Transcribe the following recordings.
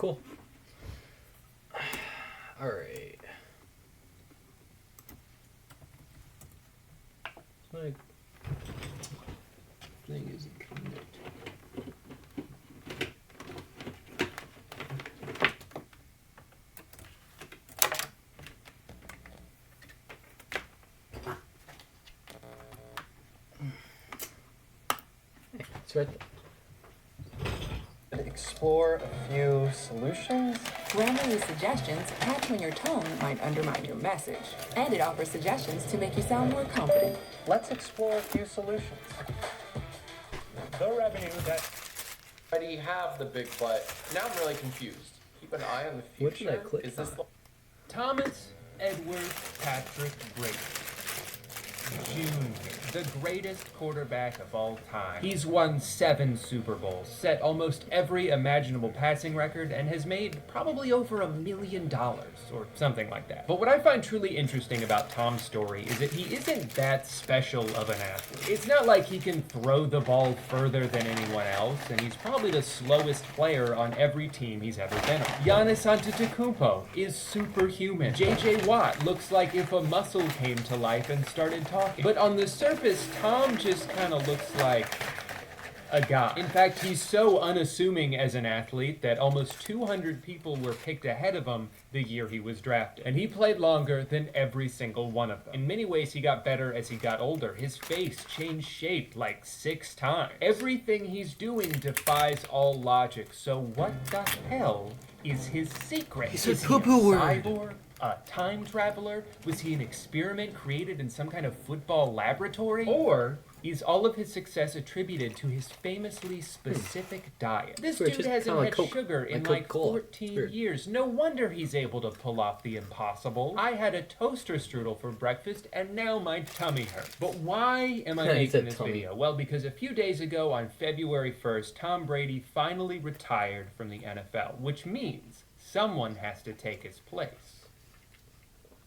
Cool. All right. My thing isn't connected. It's right there. Explore a few solutions. Grammarly suggestions catch when your tone might undermine your message, and it offers suggestions to make you sound more confident. Let's explore a few solutions. The revenue that already have the big butt. Now I'm really confused. Keep an eye on the future. What did I click Is this on? Thomas Edward Patrick Brady, Jr., the greatest quarterback of all time. He's won 7 Super Bowls, set almost every imaginable passing record, and has made probably over $1 million, or something like that. But what I find truly interesting about Tom's story is that he isn't that special of an athlete. It's not like he can throw the ball further than anyone else, and he's probably the slowest player on every team he's ever been on. Giannis Antetokounmpo is superhuman. J.J. Watt looks like if a muscle came to life and started talking. But on the surface, Tom just kind of looks like a guy. In fact, he's so unassuming as an athlete that almost 200 people were picked ahead of him the year he was drafted. And he played longer than every single one of them. In many ways, he got better as he got older. His face changed shape like 6 times. Everything he's doing defies all logic. So what the hell is his secret? He said Is he a poo-poo word. cyborg? A time traveler? Was he an experiment created in some kind of football laboratory? Or is all of his success attributed to his famously specific diet? This So it's dude just hasn't kinda had like Coke, sugar in like like Coca-Cola. 14 Weird. years. No wonder he's able to pull off the impossible. I had a toaster strudel for breakfast and now my tummy hurts. But why am I He making said this tummy. video? Well, because a few days ago on February 1st, Tom Brady finally retired from the NFL, which means someone has to take his place.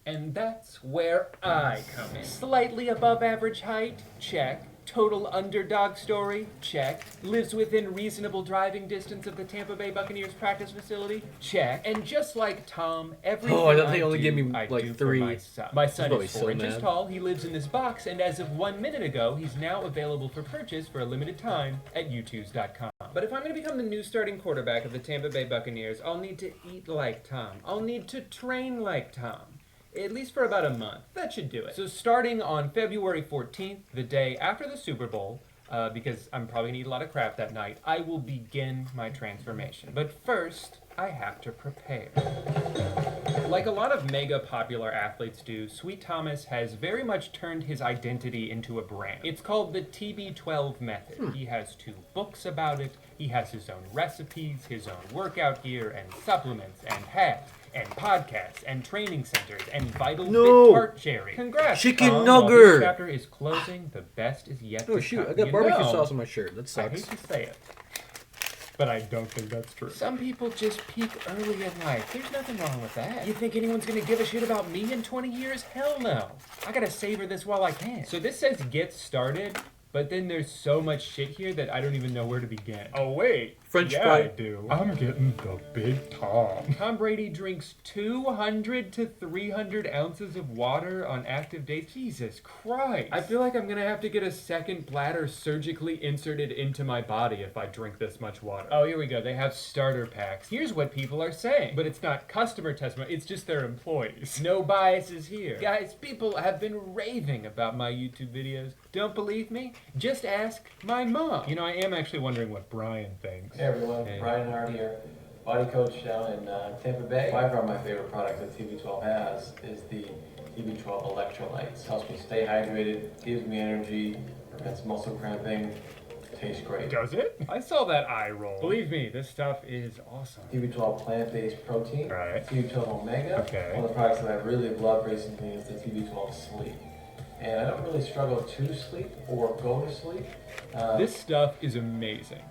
And that's where I come in. Slightly above average height? Check. Total underdog story? Check. Lives within reasonable driving distance of the Tampa Bay Buccaneers practice facility? Check. And just like Tom, everything Oh, I thought they only do, gave me, I like, do for 3. my son. My son probably is so 4 inches mad. tall, he lives in this box, and as of 1 minute ago, he's now available for purchase for a limited time at youtooz.com. But if I'm going to become the new starting quarterback of the Tampa Bay Buccaneers, I'll need to eat like Tom. I'll need to train like Tom. At least for about a month. That should do it. So starting on February 14th, the day after the Super Bowl, because I'm probably gonna eat a lot of crap that night, I will begin my transformation. But first, I have to prepare. Like a lot of mega popular athletes do, Sweet Thomas has very much turned his identity into a brand. It's called the TB12 method. He has 2 books about it. He has his own recipes, his own workout gear, and supplements, and hats, and podcasts, and training centers, and vital No. bit tart sharing. Congrats, Chicken Tom. While nugger. this chapter is closing, the best is yet Oh to shoot, come. I got You barbecue know, sauce on my shirt. That I sucks. hate to say it, but I don't think that's true. Some people just peak early in life. There's nothing wrong with that. You think anyone's gonna give a shit about me in 20 years? Hell no. I gotta savor this while I can. So this says get started, but then there's so much shit here that I don't even know where to begin. Oh wait. French yeah, fry. I do. I'm getting the big Tom. Tom Brady drinks 200 to 300 ounces of water on active days. Jesus Christ. I feel like I'm gonna have to get a second bladder surgically inserted into my body if I drink this much water. Oh, here we go. They have starter packs. Here's what people are saying. But it's not customer testimony, it's just their employees. No biases here. Guys, people have been raving about my YouTube videos. Don't believe me? Just ask my mom. You know, I am actually wondering what Brian thinks. Hey everyone, Hey. Brian Hart here, body coach down in Tampa Bay. By far my favorite product that TB12 has is the TB12 electrolytes. Helps me stay hydrated, gives me energy, prevents muscle cramping, tastes great. Does it? I saw that eye roll. Believe me, this stuff is awesome. TB12 plant-based protein, Right. TB12 omega. Okay. One of the products that I've really loved recently is the TB12 sleep. And I don't really struggle to sleep or go to sleep. This stuff is amazing.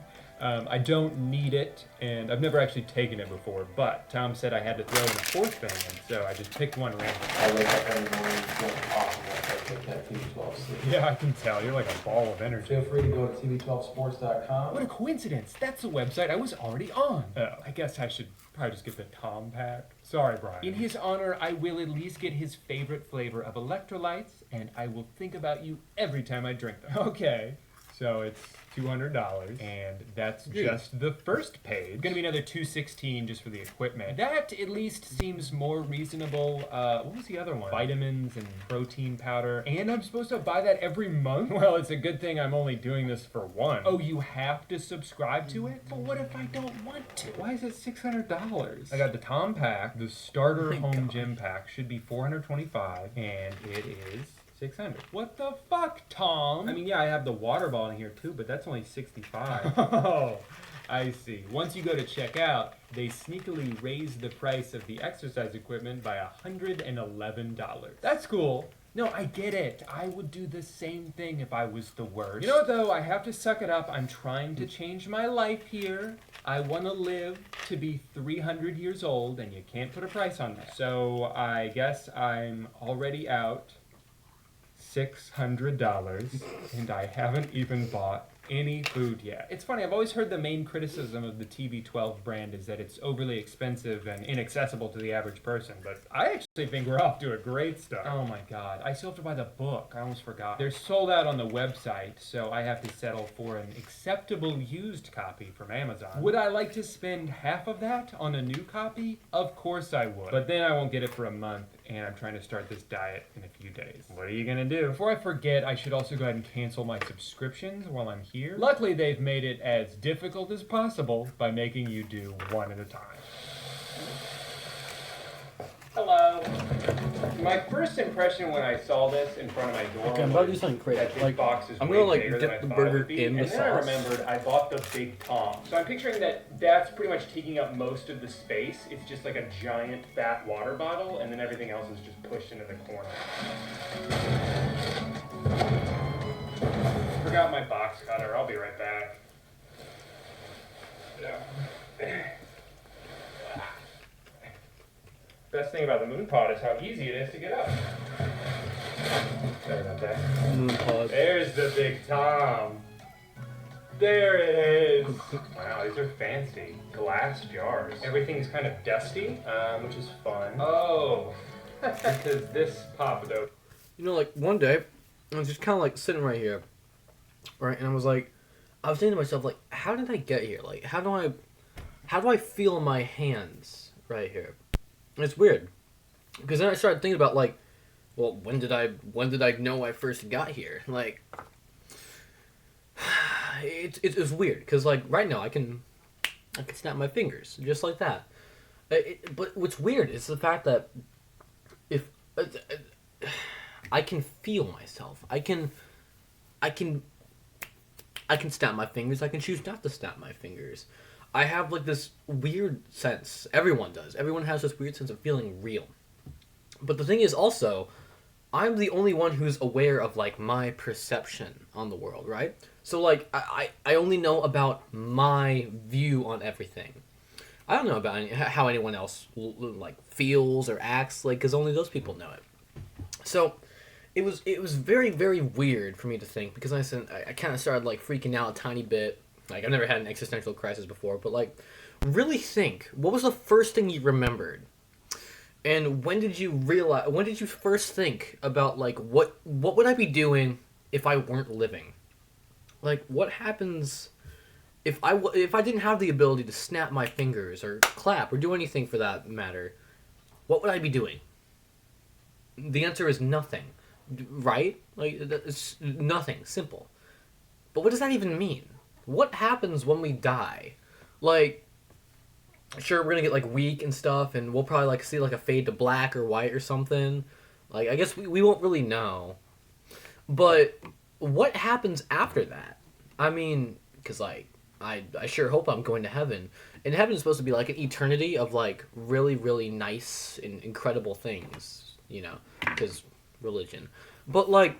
I don't need it, and I've never actually taken it before, but Tom said I had to throw in a 4th thing, and so I just picked one random. I wake up every morning feeling awesome. make that TV12 sleep. Yeah, I can tell. You're like a ball of energy. Feel free to go to tv12sports.com. What a coincidence. That's a website I was already on. Oh, I guess I should probably just get the Tom pack. Sorry, Brian. In his honor, I will at least get his favorite flavor of electrolytes, and I will think about you every time I drink them. Okay. So it's $200, and that's just the first page. Gonna be another $216 just for the equipment. That at least seems more reasonable. What was the other one? Vitamins and protein powder. And I'm supposed to buy that every month? Well, it's a good thing I'm only doing this for one. Oh, you have to subscribe to it? But what if I don't want to? Why is it $600? I got the Tom pack. The starter home gym pack should be $425, and it is $600. What the fuck, Tom? I mean, yeah, I have the water bottle in here too, but that's only $65. Oh, I see. Once you go to check out, they sneakily raise the price of the exercise equipment by $111. That's cool. No, I get it. I would do the same thing if I was the worst. You know what, though? I have to suck it up. I'm trying to change my life here. I want to live to be 300 years old, and you can't put a price on that. So I guess I'm already out $600, and I haven't even bought any food yet. It's funny, I've always heard the main criticism of the TB12 brand is that it's overly expensive and inaccessible to the average person, but I actually think we're off to a great start. Oh my god, I still have to buy the book. I almost forgot. They're sold out on the website, so I have to settle for an acceptable used copy from Amazon. Would I like to spend half of that on a new copy? Of course I would. But then I won't get it for a month, and I'm trying to start this diet in a few days. What are you gonna do? Before I forget, I should also go ahead and cancel my subscriptions while I'm here. Luckily, they've made it as difficult as possible by making you do one at a time. Hello. My first impression when I saw this in front of my door Okay, I'm about to do something crazy. that this Like, box is I'm way gonna like bigger than I dip the thought it burger would be. in the And then I sauce. remembered I bought the Big Tom. So I'm picturing that that's pretty much taking up most of the space. It's just like a giant fat water bottle, and then everything else is just pushed into the corner. Forgot my box cutter. I'll be right back. Best thing about the moon pod is how easy it is to get up. Sorry about that. Moon pod. There's the Big Tom. There it is. Wow, these are fancy. Glass jars. Everything's kind of dusty, which is fun. Oh, because this popped open. You know, like one day, I was just kind of like sitting right here, right, and I was thinking to myself, like, how did I get here? Like, how do I feel my hands right here? And it's weird, because then I started thinking about like, well, when did I know I first got here? Like, it's weird, because like right now I can snap my fingers just like that. But what's weird is the fact that if I can feel myself, I can snap my fingers. I can choose not to snap my fingers. I have like this weird sense. Everyone does. Everyone has this weird sense of feeling real. But the thing is also, I'm the only one who's aware of like my perception on the world, right? So like I only know about my view on everything. I don't know about how anyone else like feels or acts, like, because only those people know it. So it was very, very weird for me to think, because I kind of started like freaking out a tiny bit. Like, I've never had an existential crisis before, but like, really think, what was the first thing you remembered? And when did you first think about like, what would I be doing if I weren't living? Like, what happens if I didn't have the ability to snap my fingers or clap or do anything for that matter? What would I be doing? The answer is nothing, right? Like, it's nothing, simple. But what does that even mean? What happens when we die? Like, sure, we're gonna get like weak and stuff, and we'll probably like see like a fade to black or white or something. Like, I guess we won't really know. But what happens after that? I mean, because like, I sure hope I'm going to heaven. And heaven is supposed to be like an eternity of like really, really nice and incredible things, you know, because religion. But like,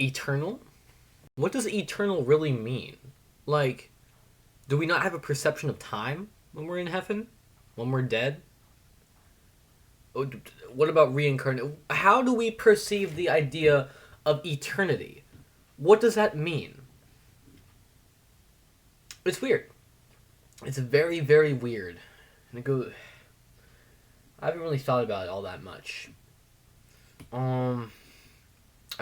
eternal? What does eternal really mean? Like, do we not have a perception of time when we're in heaven? When we're dead? What about reincarnation? How do we perceive the idea of eternity? What does that mean? It's weird. It's very, very weird. And it goes... I haven't really thought about it all that much. I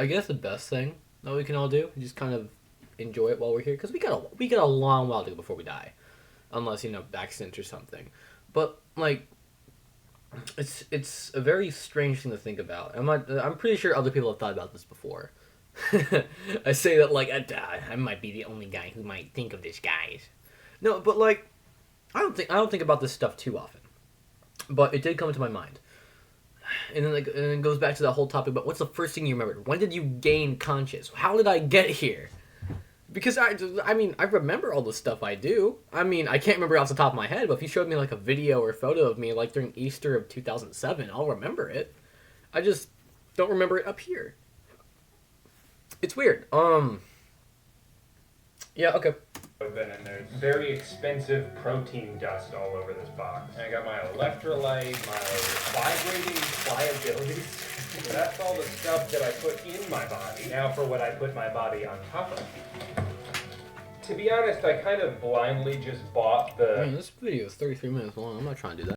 guess the best thing that we can all do is just kind of enjoy it while we're here, because we got a long while to go before we die, unless accident or something. But like, it's a very strange thing to think about. I'm pretty sure other people have thought about this before. I say that like I might be the only guy who might think of this, guys. No, but like, I don't think about this stuff too often. But it did come into my mind. And then it goes back to that whole topic about what's the first thing you remembered? When did you gain conscious? How did I get here? Because I remember all the stuff I do. I mean, I can't remember off the top of my head, but if you showed me like a video or photo of me like during Easter of 2007, I'll remember it. I just don't remember it up here. It's weird. Yeah, okay. And there's very expensive protein dust all over this box. And I got my electrolyte, my vibrating pliability. That's all the stuff that I put in my body. Now for what I put my body on top of. To be honest, I kind of blindly just bought the... Man, this video is 33 minutes long. I'm not trying to do that.